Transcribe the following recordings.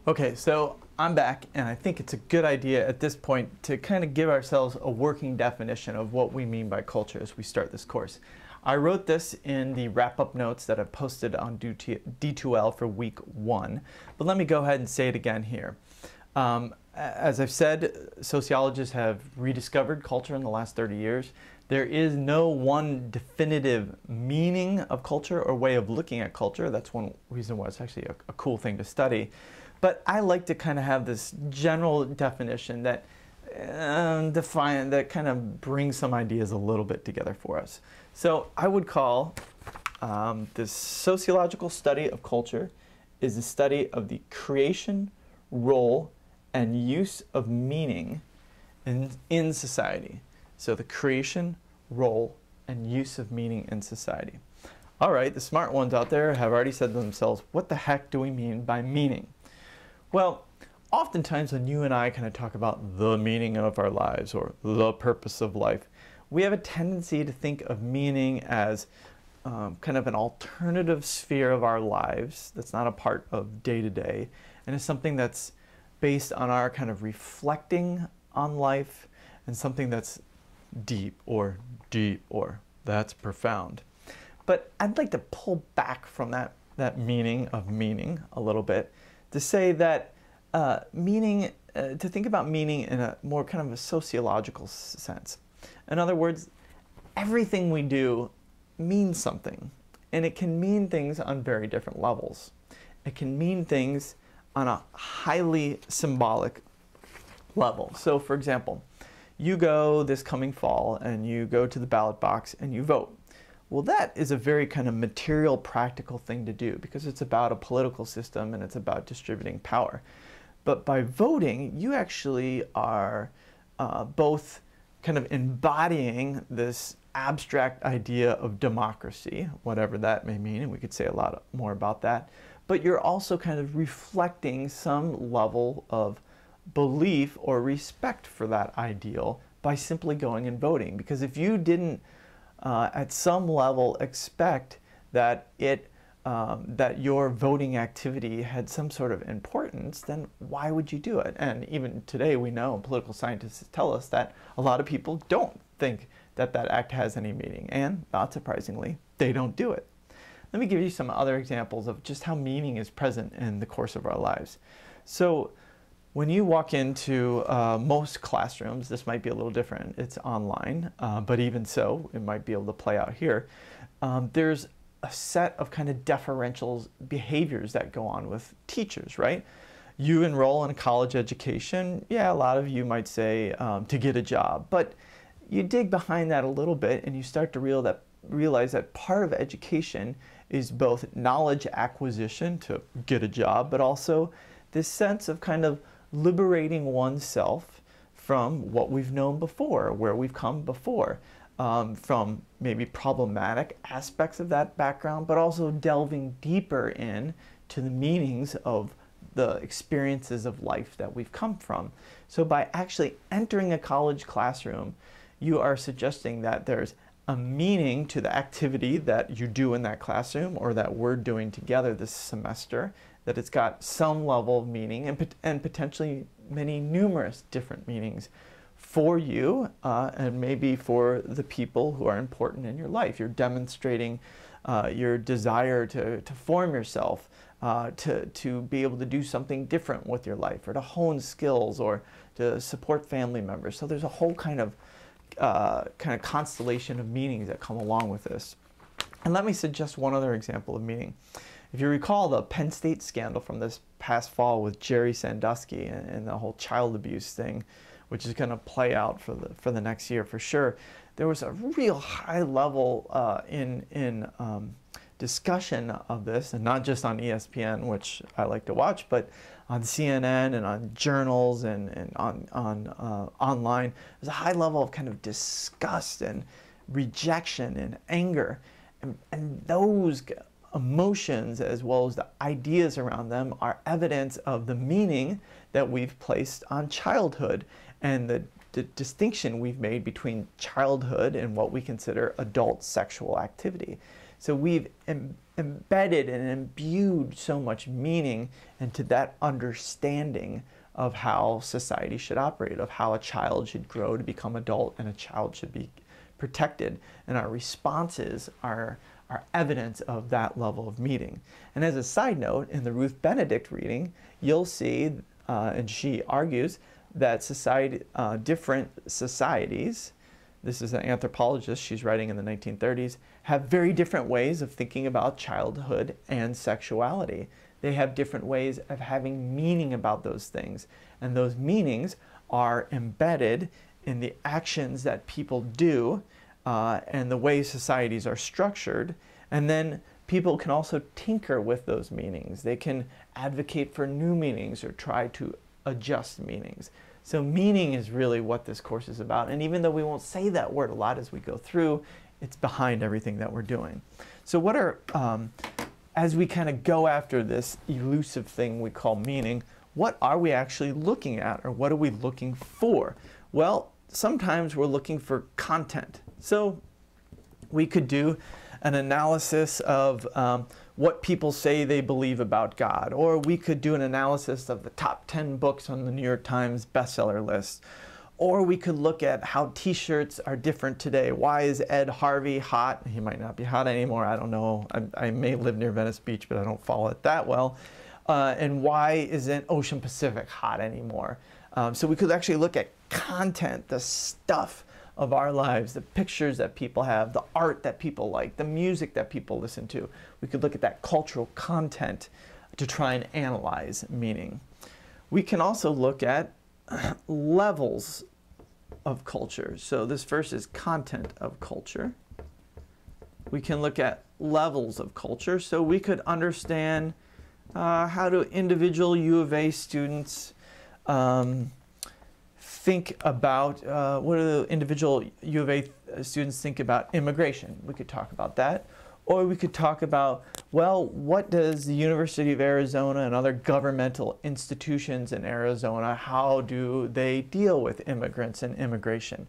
Okay, so I'm back, and I think it's a good idea at this point to kind of give ourselves a working definition of what we mean by culture as we start this course. I wrote this in the wrap-up notes that I posted on D2L for week 1, but let me go ahead and say it again here. As I've said, sociologists have rediscovered culture in the last 30 years. There is no one definitive meaning of culture or way of looking at culture. That's one reason why it's actually a cool thing to study. But I like to kind of have this general definition that that kind of brings some ideas a little bit together for us. So I would call this sociological study of culture is the study of the creation, role, and use of meaning in society. So the creation, role, and use of meaning in society. All right, the smart ones out there have already said to themselves, what the heck do we mean by meaning? Well, oftentimes when you and I kind of talk about the meaning of our lives or the purpose of life, we have a tendency to think of meaning as kind of an alternative sphere of our lives that's not a part of day-to-day, and is something that's based on our kind of reflecting on life and something that's deep or that's profound. But I'd like to pull back from that meaning of meaning a little bit to say that to think about meaning in a more kind of a sociological sense. In other words, everything we do means something, and it can mean things on very different levels. It can mean things on a highly symbolic level. So for example, you go this coming fall and you go to the ballot box and you vote. Well, that is a very kind of material, practical thing to do because it's about a political system and it's about distributing power. But by voting, you actually are both kind of embodying this abstract idea of democracy, whatever that may mean, and we could say a lot more about that. But you're also kind of reflecting some level of belief or respect for that ideal by simply going and voting. Because if you didn't at some level expect that that your voting activity had some sort of importance, then why would you do it? And even today we know, political scientists tell us that a lot of people don't think that that act has any meaning, and not surprisingly, they don't do it. Let me give you some other examples of just how meaning is present in the course of our lives. So when you walk into most classrooms, this might be a little different. It's online, but even so, it might be able to play out here. There's a set of kind of deferential behaviors that go on with teachers, right? You enroll in a college education, yeah, a lot of you might say to get a job, but you dig behind that a little bit and you start to realize that part of education is both knowledge acquisition to get a job, but also this sense of kind of liberating oneself from what we've known before, where we've come before, from maybe problematic aspects of that background, but also delving deeper in to the meanings of the experiences of life that we've come from. So by actually entering a college classroom, you are suggesting that there's a meaning to the activity that you do in that classroom or that we're doing together this semester, that it's got some level of meaning and potentially many numerous different meanings for you and maybe for the people who are important in your life. You're demonstrating your desire to form yourself, to be able to do something different with your life, or to hone skills, or to support family members. So there's a whole kind of constellation of meanings that come along with this. And let me suggest one other example of meaning. If you recall the Penn State scandal from this past fall with Jerry Sandusky and the whole child abuse thing, which is going to play out for the next year for sure, there was a real high level discussion of this, and not just on ESPN, which I like to watch, but on CNN and on journals and on online. There's a high level of kind of disgust and rejection and anger, and those emotions as well as the ideas around them are evidence of the meaning that we've placed on childhood and the distinction we've made between childhood and what we consider adult sexual activity. So we've embedded and imbued so much meaning into that understanding of how society should operate, of how a child should grow to become adult and a child should be protected. And our responses are evidence of that level of meaning. And as a side note, in the Ruth Benedict reading, you'll see, and she argues, that different societies, this is an anthropologist, she's writing in the 1930s, have very different ways of thinking about childhood and sexuality. They have different ways of having meaning about those things. And those meanings are embedded in the actions that people do and the way societies are structured. And then people can also tinker with those meanings. They can advocate for new meanings or try to adjust meanings. So meaning is really what this course is about. And even though we won't say that word a lot as we go through, it's behind everything that we're doing. So what are, as we kind of go after this elusive thing we call meaning, what are we actually looking at, or what are we looking for? Well, sometimes we're looking for content. So we could do an analysis of what people say they believe about God, or we could do an analysis of the top 10 books on the New York Times bestseller list, or we could look at how t-shirts are different today. Why is Ed Harvey hot? He might not be hot anymore, I don't know. I may live near Venice Beach, but I don't follow it that well. And why isn't Ocean Pacific hot anymore? So we could actually look at content, the stuff of our lives, the pictures that people have, the art that people like, the music that people listen to. We could look at that cultural content to try and analyze meaning. We can also look at levels of culture. So this first is content of culture. We can look at levels of culture. So we could understand how do individual U of A students think about, what do the individual U of A students think about immigration? We could talk about that. Or we could talk about, well, what does the University of Arizona and other governmental institutions in Arizona, how do they deal with immigrants and immigration?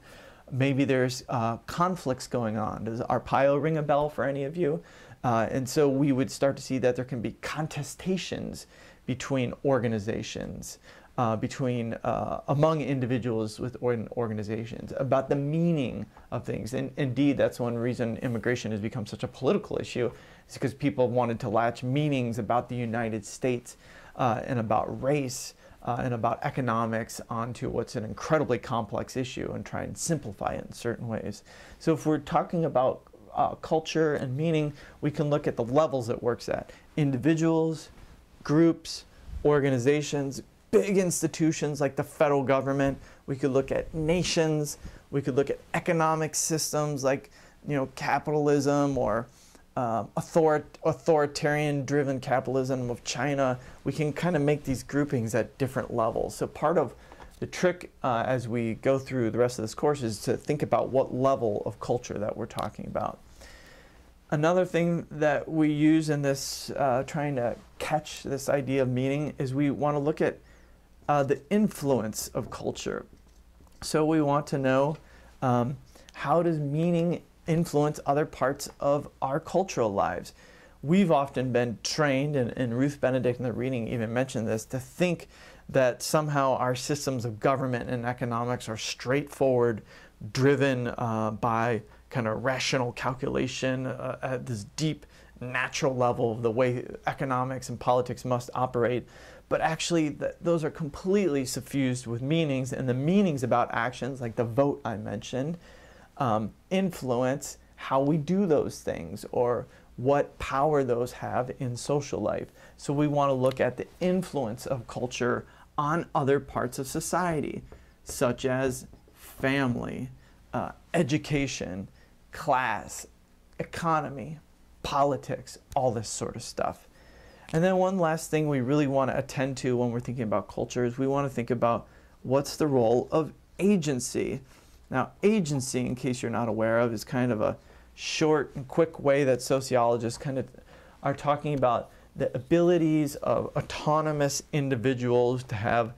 Maybe there's conflicts going on. Does Arpaio ring a bell for any of you? And so we would start to see that there can be contestations between organizations, among individuals with organizations, about the meaning of things. And indeed, that's one reason immigration has become such a political issue, is because people wanted to latch meanings about the United States and about race and about economics onto what's an incredibly complex issue and try and simplify it in certain ways. So if we're talking about culture and meaning, we can look at the levels it works at. Individuals, groups, organizations, big institutions like the federal government. We could look at nations. We could look at economic systems like, capitalism or authoritarian-driven capitalism of China. We can kind of make these groupings at different levels. So part of the trick as we go through the rest of this course is to think about what level of culture that we're talking about. Another thing that we use in this, trying to catch this idea of meaning, is we want to look at the influence of culture. So we want to know how does meaning influence other parts of our cultural lives. We've often been trained, and Ruth Benedict in the reading even mentioned this, to think that somehow our systems of government and economics are straightforward, driven by kind of rational calculation at this deep natural level of the way economics and politics must operate. But actually, those are completely suffused with meanings, and the meanings about actions, like the vote I mentioned, influence how we do those things or what power those have in social life. So we want to look at the influence of culture on other parts of society, such as family, education, class, economy, politics, all this sort of stuff. And then one last thing we really want to attend to when we're thinking about culture is we want to think about what's the role of agency. Now, agency, in case you're not aware of, is kind of a short and quick way that sociologists kind of are talking about the abilities of autonomous individuals to have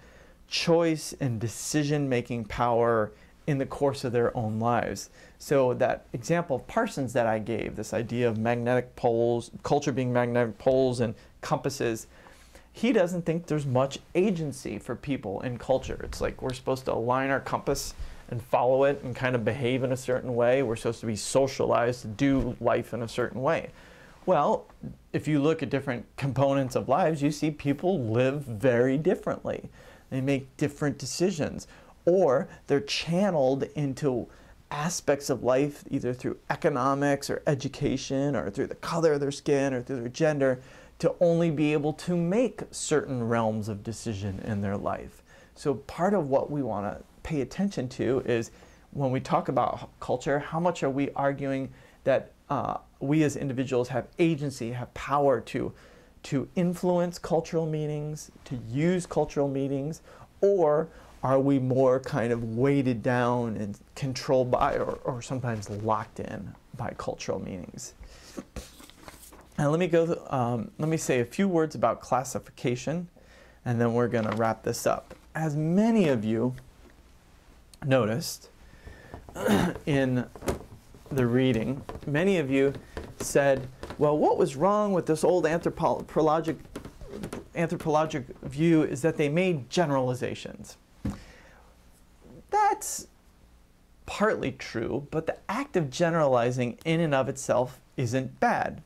choice and decision-making power in the course of their own lives. So that example of Parsons that I gave, this idea of magnetic poles, culture being magnetic poles and compasses, he doesn't think there's much agency for people in culture. It's like we're supposed to align our compass and follow it and kind of behave in a certain way. We're supposed to be socialized to do life in a certain way. Well, if you look at different components of lives, you see people live very differently. They make different decisions, or they're channeled into aspects of life either through economics or education or through the color of their skin or through their gender to only be able to make certain realms of decision in their life. So part of what we want to pay attention to is when we talk about culture, how much are we arguing that we as individuals have agency, have power to influence cultural meanings, to use cultural meanings, or are we more kind of weighted down and controlled by or sometimes locked in by cultural meanings? And let me say a few words about classification, and then we're going to wrap this up. As many of you noticed in the reading, many of you said, well, what was wrong with this old anthropologic view is that they made generalizations. That's partly true, but the act of generalizing in and of itself isn't bad.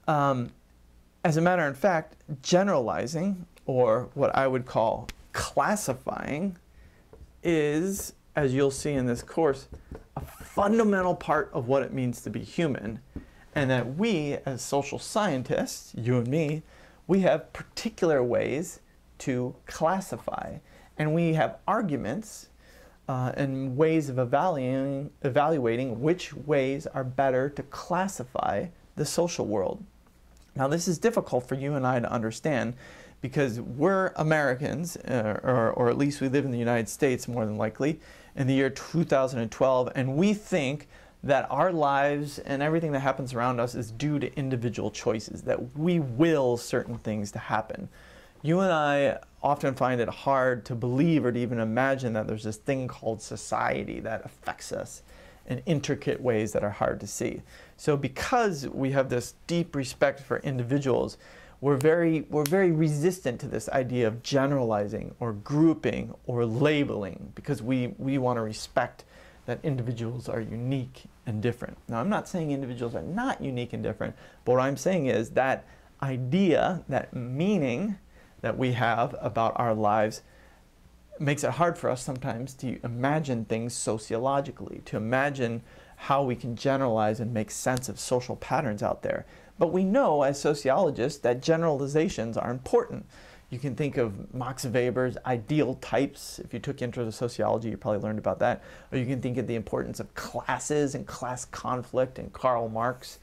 As a matter of fact, generalizing, or what I would call classifying, is, as you'll see in this course, a fundamental part of what it means to be human, and that we, as social scientists, you and me, we have particular ways to classify, and we have arguments and ways of evaluating which ways are better to classify the social world. Now, this is difficult for you and I to understand because we're Americans, or at least we live in the United States more than likely, in the year 2012, and we think that our lives and everything that happens around us is due to individual choices, that we will certain things to happen. You and I often find it hard to believe or to even imagine that there's this thing called society that affects us in intricate ways that are hard to see. So because we have this deep respect for individuals, we're very resistant to this idea of generalizing or grouping or labeling, because we want to respect that individuals are unique and different. Now, I'm not saying individuals are not unique and different, but what I'm saying is that idea, that meaning that we have about our lives makes it hard for us sometimes to imagine things sociologically, to imagine how we can generalize and make sense of social patterns out there. But we know as sociologists that generalizations are important. You can think of Max Weber's ideal types. If you took intro to sociology, you probably learned about that. Or you can think of the importance of classes and class conflict and Karl Marx.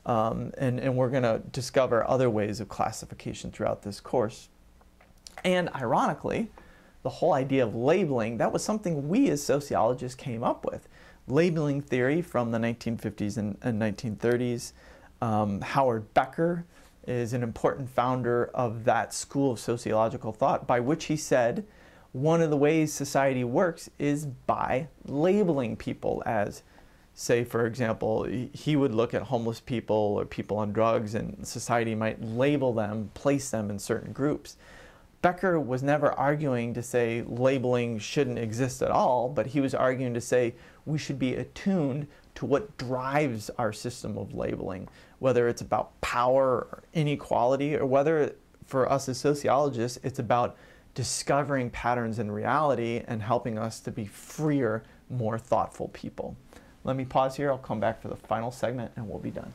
And we're going to discover other ways of classification throughout this course. And ironically, the whole idea of labeling, that was something we as sociologists came up with. Labeling theory from the 1950s and 1930s. Howard Becker is an important founder of that school of sociological thought, by which he said one of the ways society works is by labeling people as, say, for example, he would look at homeless people or people on drugs, and society might label them, place them in certain groups. Becker was never arguing to say labeling shouldn't exist at all, but he was arguing to say we should be attuned to what drives our system of labeling, whether it's about power or inequality, or whether for us as sociologists it's about discovering patterns in reality and helping us to be freer, more thoughtful people. Let me pause here. I'll come back for the final segment and we'll be done.